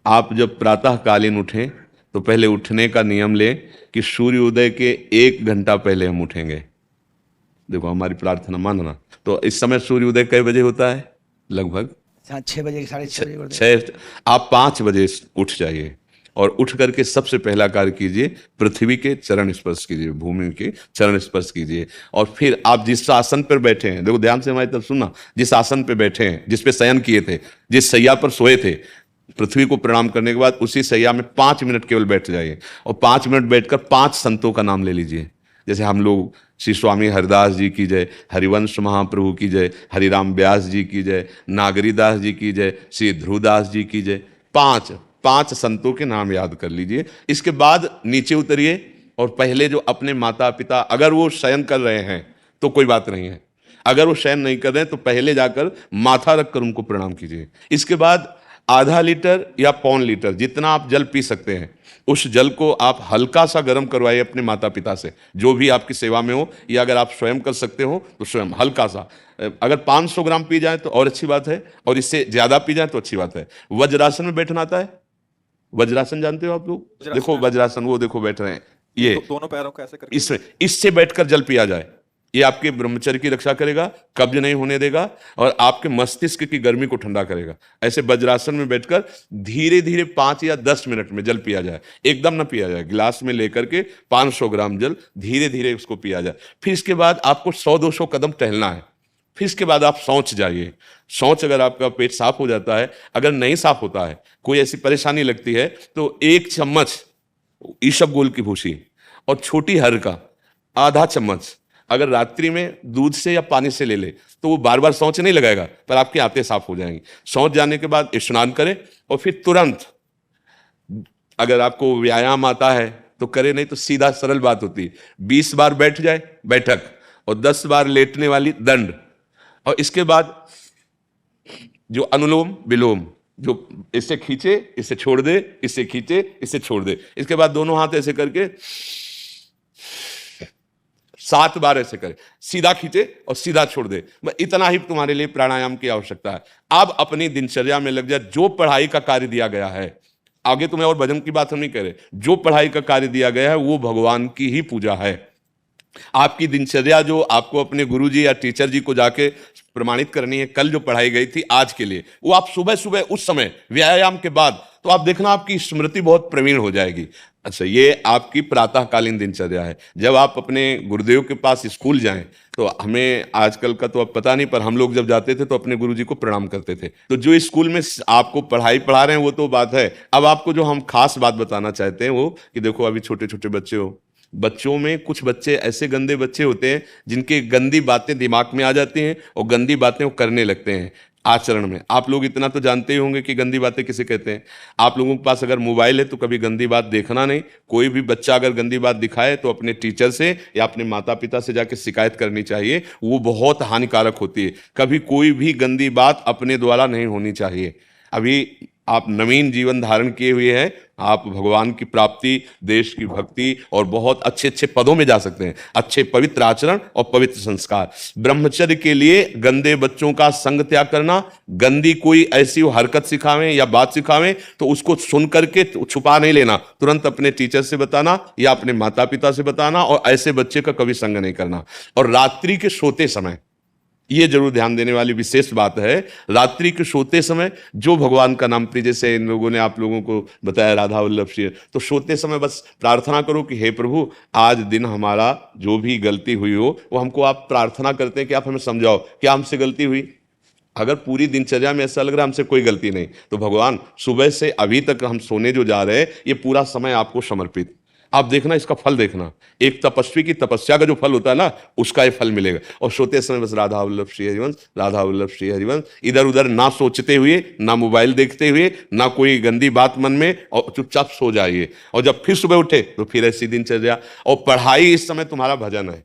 आप जब प्रातःकालीन उठें तो पहले उठने का नियम लें कि सूर्योदय के 1 घंटा पहले हम उठेंगे। देखो हमारी प्रार्थना मानना। तो इस समय सूर्योदय कई बजे होता है? लगभग 6 बजे, 6:30 बजे। छः। आप 5 बजे उठ जाइए और उठ करके सबसे पहला कार्य कीजिए, पृथ्वी के चरण स्पर्श कीजिए, भूमि के चरण स्पर्श कीजिए। और फिर आप जिस आसन पर बैठे हैं, देखो ध्यान से हमारी तरफ सुनना, जिस आसन पर बैठे हैं, जिस पे शयन किए थे, जिस सैया पर सोए थे, पृथ्वी को प्रणाम करने के बाद उसी सैया में 5 मिनट केवल बैठ जाइए और 5 मिनट बैठकर 5 संतों का नाम ले लीजिए। जैसे हम लोग श्री स्वामी हरिदास जी की जय, हरिवंश महाप्रभु की जय, हरिराम व्यास जी की जय, नागरीदास जी की जय, श्री ध्रुवदास जी की जय, 5 संतों के नाम याद कर लीजिए। इसके बाद नीचे उतरिए और पहले जो अपने माता पिता, अगर वो शयन कर रहे हैं तो कोई बात नहीं है, अगर वो शयन नहीं कर रहे हैं तो पहले जाकर माथा रखकर उनको प्रणाम कीजिए। इसके बाद आधा लीटर या पौन लीटर जितना आप जल पी सकते हैं, उस जल को आप हल्का सा गर्म करवाइए अपने माता पिता से, जो भी आपकी सेवा में हो, या अगर आप स्वयं कर सकते हो तो स्वयं हल्का सा। अगर 500 ग्राम पी जाए तो और अच्छी बात है, और इससे ज्यादा पी जाए तो अच्छी बात है। वज्रासन में बैठना आता है? वज्रासन जानते हो आप लोग? देखो वज्रासन, वो देखो बैठ रहे हैं, ये दोनों पैरों को ऐसे करके इससे बैठकर जल पिया जाए। ये आपके ब्रह्मचर्य की रक्षा करेगा, कब्ज नहीं होने देगा और आपके मस्तिष्क की गर्मी को ठंडा करेगा। ऐसे वज्रासन में बैठकर धीरे धीरे 5 या 10 मिनट में जल पिया जाए, एकदम ना पिया जाए। गिलास में लेकर के 500 ग्राम जल धीरे धीरे उसको पिया जाए। फिर इसके बाद आपको 100-200 कदम टहलना है। फिर इसके बाद आप शौच जाइए। शौच अगर आपका पेट साफ हो जाता है, अगर नहीं साफ होता है, कोई ऐसी परेशानी लगती है, तो 1 चम्मच ईसबगोल की भूसी और छोटी हर का आधा चम्मच अगर रात्रि में दूध से या पानी से ले ले तो वो बार बार शौच नहीं लगाएगा, पर आपकी आंतें साफ हो जाएंगी। शौच जाने के बाद स्नान करें और फिर तुरंत, अगर आपको व्यायाम आता है तो करे, नहीं तो सीधा सरल बात होती है, 20 बार बैठ जाए बैठक और 10 बार लेटने वाली दंड। और इसके बाद जो अनुलोम विलोम, जो इससे खींचे इससे छोड़ दे, इससे खींचे इससे छोड़ दे, इसके बाद दोनों हाथ ऐसे करके 7 बार ऐसे करे, सीधा खींचे और सीधा छोड़ दे। इतना ही तुम्हारे लिए प्राणायाम की आवश्यकता है। अब अपनी दिनचर्या में लग जाए। जो पढ़ाई का कार्य दिया गया है, आगे तुम्हें और भजन की बात हम नहीं कह रहे, जो पढ़ाई का कार्य दिया गया है वो भगवान की ही पूजा है। आपकी दिनचर्या जो आपको अपने गुरुजी या टीचर जी को जाके प्रमाणित करनी है, कल जो पढ़ाई गई थी आज के लिए, वो आप सुबह सुबह उस समय व्यायाम के बाद, तो आप देखना आपकी स्मृति बहुत प्रवीण हो जाएगी। अच्छा, ये आपकी प्रातःकालीन दिनचर्या है। जब आप अपने गुरुदेव के पास स्कूल जाएं, तो हमें आजकल का तो अब पता नहीं, पर हम लोग जब जाते थे तो अपने गुरुजी को प्रणाम करते थे। तो जो स्कूल में आपको पढ़ाई पढ़ा रहे हैं वो तो बात है, अब आपको जो हम खास बात बताना चाहते हैं वो कि देखो अभी छोटे छोटे बच्चे हो, बच्चों में कुछ बच्चे ऐसे गंदे बच्चे होते हैं जिनकी गंदी बातें दिमाग में आ जाती हैं और गंदी बातें वो करने लगते हैं आचरण में। आप लोग इतना तो जानते ही होंगे कि गंदी बातें किसे कहते हैं। आप लोगों के पास अगर मोबाइल है तो कभी गंदी बात देखना नहीं। कोई भी बच्चा अगर गंदी बात दिखाए तो अपने टीचर से या अपने माता पिता से जाके शिकायत करनी चाहिए, वो बहुत हानिकारक होती है। कभी कोई भी गंदी बात अपने द्वारा नहीं होनी चाहिए। अभी आप नवीन जीवन धारण किए हुए हैं, आप भगवान की प्राप्ति, देश की भक्ति और बहुत अच्छे अच्छे पदों में जा सकते हैं। अच्छे पवित्र आचरण और पवित्र संस्कार। ब्रह्मचर्य के लिए गंदे बच्चों का संग त्याग करना, गंदी कोई ऐसी हरकत सिखावें या बात सिखावें तो उसको सुन करके छुपा नहीं लेना, तुरंत अपने टीचर से बताना या अपने माता पिता से बताना, और ऐसे बच्चे का कभी संग नहीं करना। और रात्रि के सोते समय ये जरूर ध्यान देने वाली विशेष बात है, रात्रि के सोते समय जो भगवान का नाम प्रिय, जैसे इन लोगों ने आप लोगों को बताया राधा वल्लभ श्री, तो सोते समय बस प्रार्थना करो कि हे प्रभु, आज दिन हमारा जो भी गलती हुई हो वो हमको आप प्रार्थना करते हैं कि आप हमें समझाओ क्या हमसे गलती हुई। अगर पूरी दिनचर्या में ऐसा लग रहा है हमसे कोई गलती नहीं, तो भगवान सुबह से अभी तक हम सोने जो जा रहे हैं ये पूरा समय आपको समर्पित। आप देखना, इसका फल देखना, एक तपस्वी की तपस्या का जो फल होता है ना, उसका ये फल मिलेगा। और सोते समय बस राधा वल्लभ श्री हरिवंश, राधा वल्लभ श्री हरिवंश, इधर उधर ना सोचते हुए, ना मोबाइल देखते हुए, ना कोई गंदी बात मन में, और चुपचाप सो जाइए। और जब फिर सुबह उठे तो फिर ऐसी दिनचर्या। और पढ़ाई इस समय तुम्हारा भजन है।